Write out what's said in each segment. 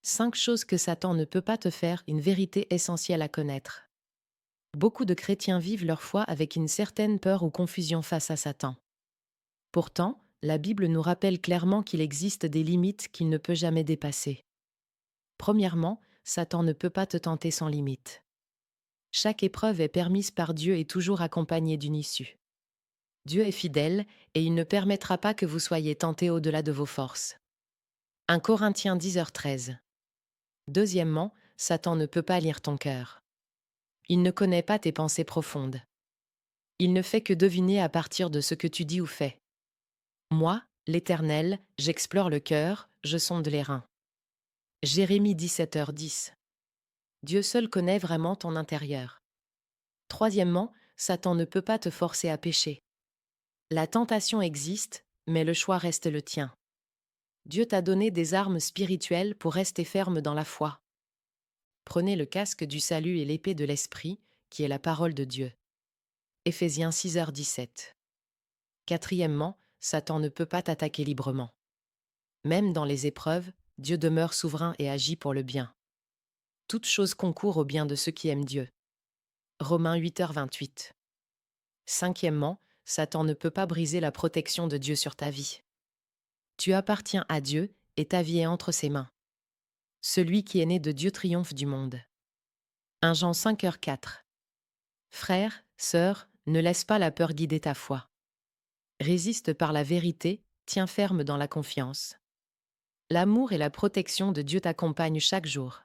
5 choses que Satan ne peut pas te faire, une vérité essentielle à connaître. Beaucoup de chrétiens vivent leur foi avec une certaine peur ou confusion face à Satan. Pourtant, la Bible nous rappelle clairement qu'il existe des limites qu'il ne peut jamais dépasser. Premièrement, Satan ne peut pas te tenter sans limite. Chaque épreuve est permise par Dieu et toujours accompagnée d'une issue. Dieu est fidèle et il ne permettra pas que vous soyez tentés au-delà de vos forces. 1 Corinthiens 10h13. Deuxièmement, Satan ne peut pas lire ton cœur. Il ne connaît pas tes pensées profondes. Il ne fait que deviner à partir de ce que tu dis ou fais. Moi, l'Éternel, j'explore le cœur, je sonde les reins. Jérémie 17h10. Dieu seul connaît vraiment ton intérieur. Troisièmement, Satan ne peut pas te forcer à pécher. La tentation existe, mais le choix reste le tien. Dieu t'a donné des armes spirituelles pour rester ferme dans la foi. Prenez le casque du salut et l'épée de l'Esprit, qui est la parole de Dieu. Éphésiens 6h17. Quatrièmement, Satan ne peut pas t'attaquer librement. Même dans les épreuves, Dieu demeure souverain et agit pour le bien. Toute chose concourt au bien de ceux qui aiment Dieu. Romains 8h28. Cinquièmement, Satan ne peut pas briser la protection de Dieu sur ta vie. Tu appartiens à Dieu et ta vie est entre ses mains. Celui qui est né de Dieu triomphe du monde. 1 Jean 5h4. Frères, sœurs, ne laisse pas la peur guider ta foi. Résiste par la vérité, tiens ferme dans la confiance. L'amour et la protection de Dieu t'accompagnent chaque jour.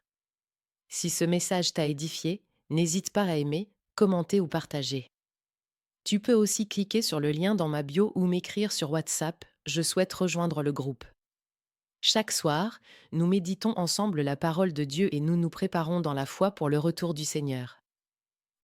Si ce message t'a édifié, n'hésite pas à aimer, commenter ou partager. Tu peux aussi cliquer sur le lien dans ma bio ou m'écrire sur WhatsApp, je souhaite rejoindre le groupe. Chaque soir, nous méditons ensemble la parole de Dieu et nous nous préparons dans la foi pour le retour du Seigneur.